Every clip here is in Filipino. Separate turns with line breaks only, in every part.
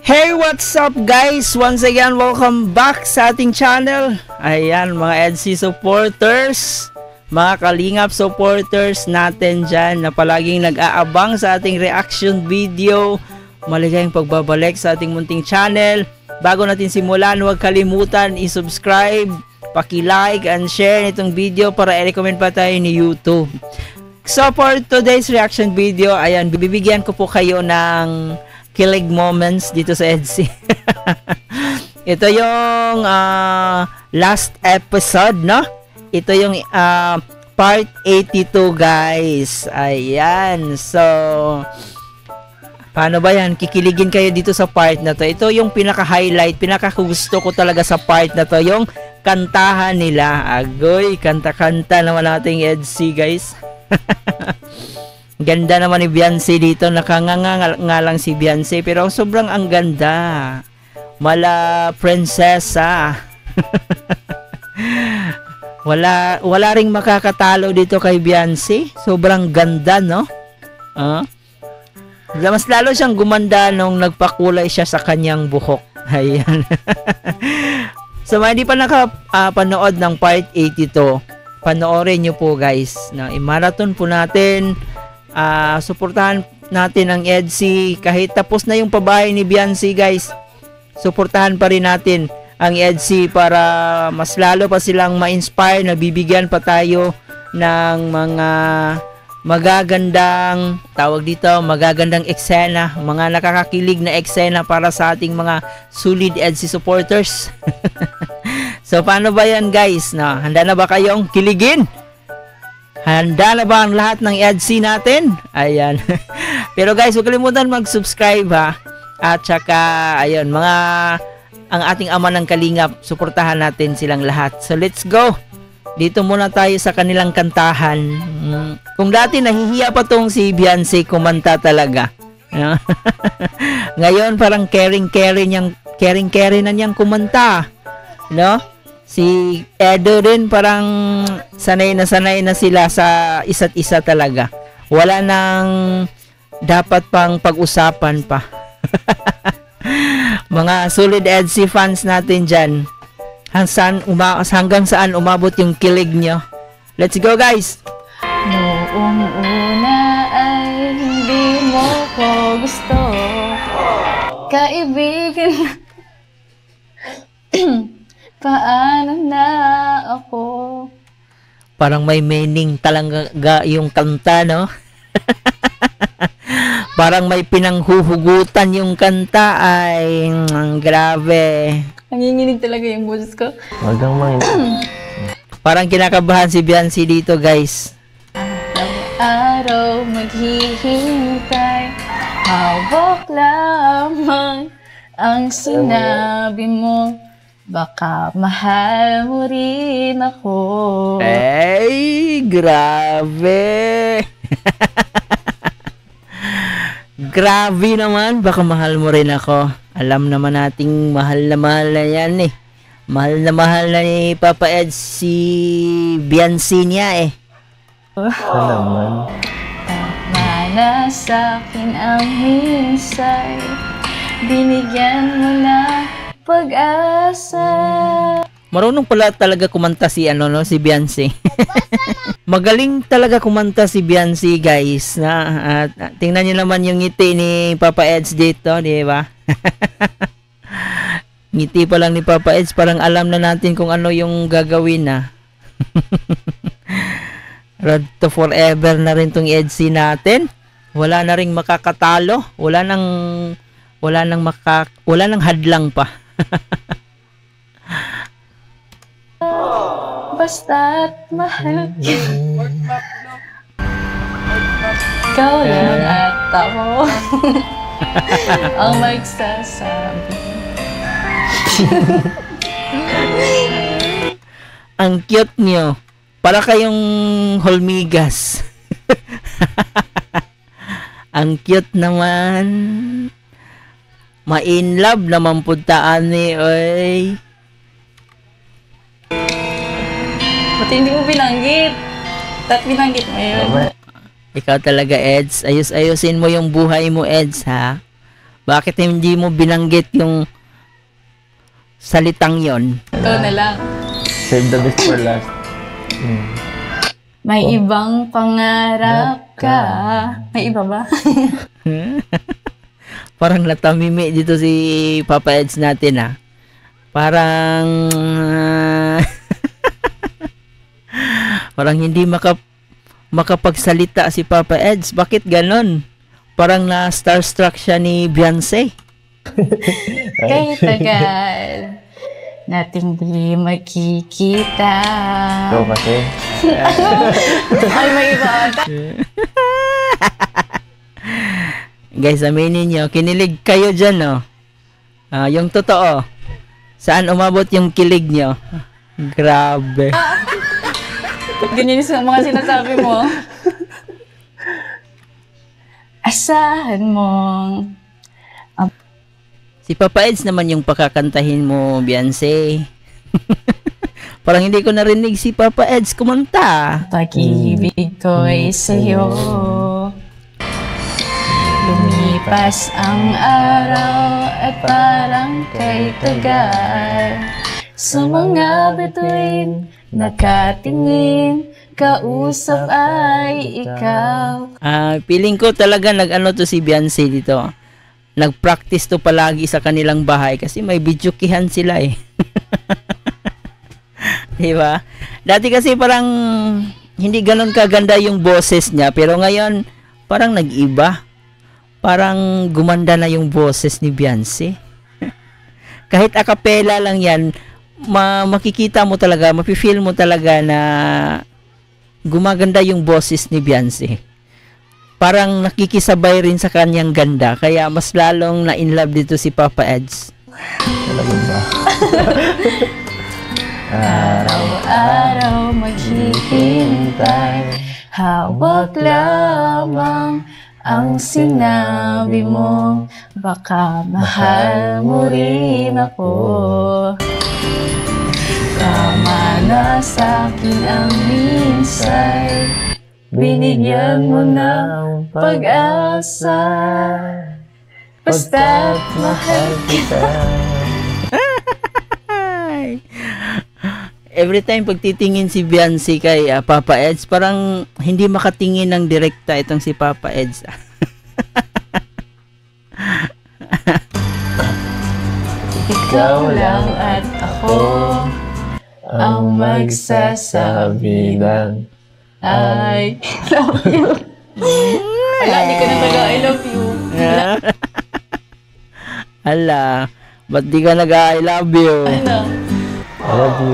Hey, what's up guys? Once again, welcome back sa ating channel. Ayan, mga EDC supporters, mga Kalingap supporters natin dyan na palaging nag-aabang sa ating reaction video. Maligayang pagbabalik sa ating munting channel. Bago natin simulan, huwag kalimutan i-subscribe, paki-like and share itong video para i-recommend pa tayo ni YouTube. So for today's reaction video, ayan, bibigyan ko po kayo ng kilig moments dito sa EDC. Ito yung last episode, no? Ito yung part 82, guys. Ayan. So, paano ba yan? Kikiligin kayo dito sa part na to. Ito yung pinaka-highlight, pinaka-gusto ko talaga sa part na to. Yung kantahan nila. Agoy, kanta-kanta naman nating EDC, guys. Ganda naman ni Beyonce dito. Nakanganga nga lang si Beyonce, pero sobrang ang ganda. Mala prinsesa. wala ring makakatalo dito kay Beyonce. Sobrang ganda, no? Mas lalo siyang gumanda nung nagpakulay siya sa kanyang buhok. Ayan. So, hindi pa nakapanood ng part 82. Panoorin nyo po, guys. I-marathon po natin. Suportahan natin ang EDC kahit tapos na yung pabahay ni Beyonce, guys. Suportahan pa rin natin ang EDC para mas lalo pa silang ma-inspire, na bibigyan pa tayo ng mga magagandang magagandang eksena, mga nakakakilig na eksena para sa ating mga solid EDC supporters. So paano ba yan, guys? Handa na ba kayong kiligin? Handa na ba ang lahat ng EDC natin? Ayan. Pero guys, huwag kalimutan mag-subscribe, ha. At saka, ayun, ang ating ama ng Kalingap, suportahan natin silang lahat. So let's go. Dito muna tayo sa kanilang kantahan. Kung dati nahihiya pa tong si Beyonce kumanta talaga. Ngayon parang caring na niyang kumanta. No? Si Edo din parang sanay na sila sa isa't isa talaga. Wala nang dapat pang pag-usapan pa. Mga solid EDC fans natin dyan. Hanggang saan umabot yung kilig nyo. Let's go, guys!
Noong una ay hindi mo ko gusto. Kaibigan paano na ako?
Parang may meaning talaga yung kanta, no? Parang may pinanghuhugutan yung kanta. Ay, grabe.
Nanginginig talaga yung boses ko.
Parang kinakabahan si Beyonce dito, guys.
Araw maghihintay, hawak lamang ang sinabi mo. Baka mahal mo rin ako.
Ay, grabe. Grabe naman. Baka mahal mo rin ako. Alam naman nating mahal na yan, eh. Mahal na ni Papa Ed si Beyonce niya, eh.
Tama na sa'kin ang minsay, binigyan mo na pag-asa.
Marunong pala talaga kumanta si si Beyonce. Magaling talaga kumanta si Beyonce, guys. At tingnan niyo naman yung ngiti ni Papa Eds dito, di ba? Ngiti pa lang ni Papa Eds, parang alam na natin kung ano yung gagawin na. Road to forever na rin tong EDC natin. Wala na ring makakatalo. Wala nang hadlang pa.
Basta't mahal ikaw lang at ako ang magsasabi.
Ang cute nyo. Para kayong holmigas. Ang cute naman. Ma-in love naman puntaan ni, oy.
Buti hindi mo binanggit. Binanggit mo yun.
Ikaw talaga, Eds. Ayusin mo yung buhay mo, Eds, ha? Bakit hindi mo binanggit yung salitang yon?
Ikaw na lang.
Save the best for last.
May ibang pangarap ka. May iba ba?
Parang natamimi dito si Papa Eds natin ah. Parang parang hindi makapagsalita si Papa Eds. Bakit ganon? Parang na starstruck siya ni Beyonce.
Kay tagal nating di magkikita.
Ikaw kasi.
Ay, may iba ata.
Guys, aminin nyo, kinilig kayo dyan, no? Yung totoo. Saan umabot yung kilig nyo? Grabe.
Ganyan yung mga sinasabi mo. Asahan mong
Si Papa Eds naman yung pakakantahin mo, Beyonce. Parang hindi ko narinig si Papa Eds kumanta.
pag-ibig ko'y sa'yo. Lumipas ang araw at parang kay tagal. Sa mga bituin, nakatingin, kausap ay ikaw.
Feeling ko talaga nag-ano to si Beyonce dito. Nag-practice to palagi sa kanilang bahay kasi may videokihan sila eh. Diba? Dati kasi parang hindi ganon kaganda yung boses niya, pero ngayon parang nag-iba. Parang gumanda na yung boses ni Beyonce. Kahit a cappella lang yan, makikita mo talaga, mapifeel mo talaga na gumaganda yung boses ni Beyonce. Parang nakikisabay rin sa kanyang ganda, kaya mas lalong na-inlove dito si Papa Eds.
Talaga ba?
Araw-araw maghihintay, hawak lamang ang sinabi mo, baka mahal mo rin ako. Tama na sa'kin ang minsay, binigyan mo ng pag-asa, basta't mahal kita.
Every time pagtitingin si Beyonce kay Papa Eds, parang hindi makatingin ng direkta itong si Papa Eds.
Ikaw lang at ako ang magsasabi ng I love you. Wala, di ka na taga I love you.
Ala, ba't di ka nag-I love you?
Ano?
I love you.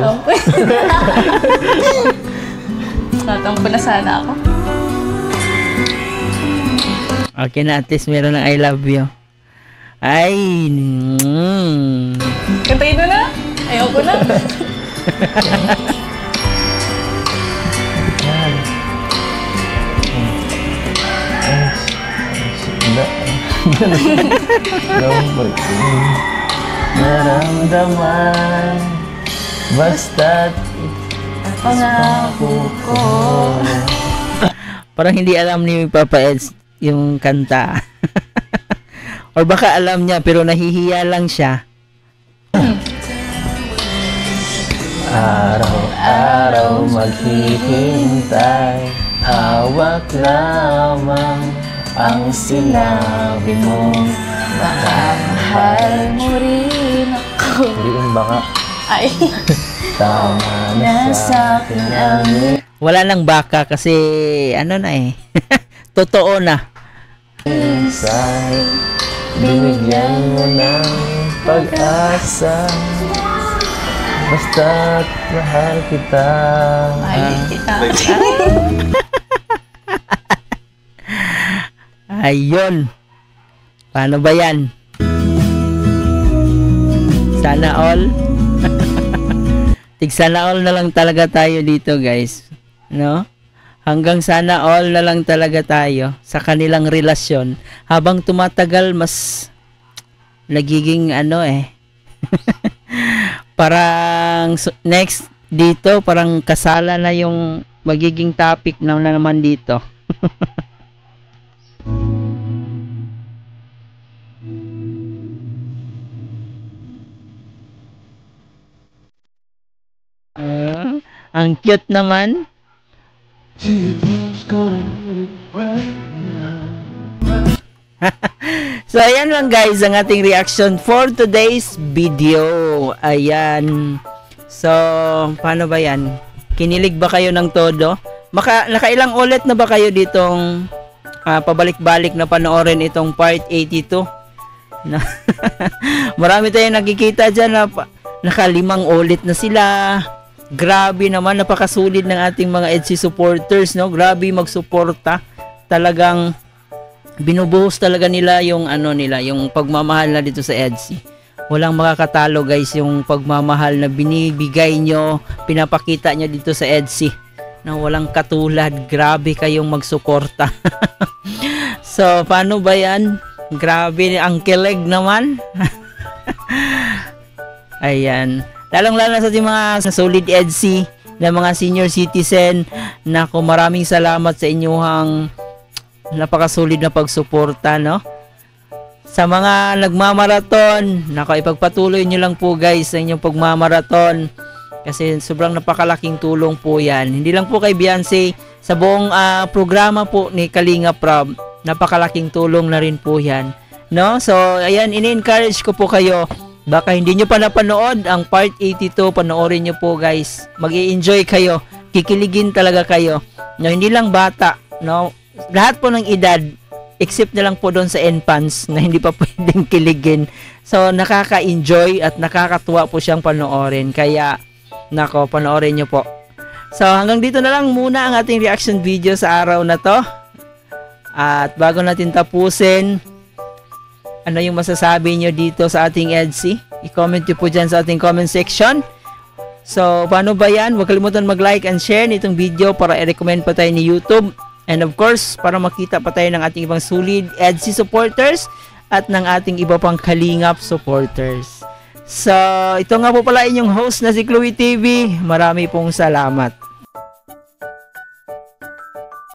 Tatampo na sana ako.
Okay na, at least meron ng I love you. Ay,
Kantayin mo na. Ayoko na.
Naramdaman, basta't
Pangako ko.
parang hindi alam ni Papa Eds yung kanta. Or baka alam niya pero nahihiya lang siya.
araw-araw maghihintay, hawak lamang ang sinabi mo,
Baka mahal mo rin ako.
hindi yung baka
Ay,
tama na
nasa akin ang
Wala nang baka kasi ano na eh. Totoo na.
minsay, binigyan mo ng pag-asa, basta't mahal kita.
Ayun. Paano ba yan? Sana all. Tig sana all na lang talaga tayo dito, guys. No? Hanggang sana all na lang talaga tayo sa kanilang relasyon. Habang tumatagal, mas nagiging ano eh. Parang next dito, parang kasala na yung magiging topic na naman dito. Ang cute naman. So, ayan lang guys ang ating reaction for today's video. Ayan. So, paano ba yan? Kinilig ba kayo ng todo? Nakailang ulit na ba kayo ditong pabalik-balik na panoorin itong part 82? Marami tayong nakikita dyan na naka-5 ulit na sila. Grabe naman, napakasulit ng ating mga EDSI supporters, no? Grabe magsuporta. Talagang binubuhos talaga nila yung yung pagmamahal na dito sa EDSI. Walang makakatalo guys yung pagmamahal na binibigay nyo, pinapakita nyo dito sa EDSI. Na walang katulad. Grabe kayong magsuporta. So, paano ba yan? Grabe, ang kilig naman. Ayan. Lalong-lalo sa ating mga solid EDSI na mga senior citizen. Nako, maraming salamat sa inyong napakasulit na pagsuporta, no? Sa mga nagmamaraton, nako, ipagpatuloy nyo lang po guys sa inyong pagmamaraton. Kasi sobrang napakalaking tulong po yan. Hindi lang po kay Beyonce, sa buong programa po ni Kalinga Prab, napakalaking tulong na rin po yan, no? So, ayan, ini-encourage ko po kayo. Baka hindi nyo pa napanood ang part 82, panoorin nyo po guys. Mag-i-enjoy kayo. Kikiligin talaga kayo. No, hindi lang bata, no? Lahat po ng edad, except na lang po doon sa infants na hindi pa pwedeng kiligin. So, nakaka-enjoy at nakakatuwa po siyang panoorin. Kaya, nako, panoorin nyo po. So, hanggang dito na lang muna ang ating reaction video sa araw na to. At bago natin tapusin, ano yung masasabi nyo dito sa ating EDSI? I-comment nyo po dyan sa ating comment section. So, paano ba yan? Huwag kalimutan mag-like and share nitong video para i-recommend pa tayo ni YouTube. And of course, para makita pa tayo ng ating ibang solid EDSI supporters at ng ating iba pang Kalingap supporters. So, ito nga po pala inyong host na si Chloe TV. Marami pong salamat.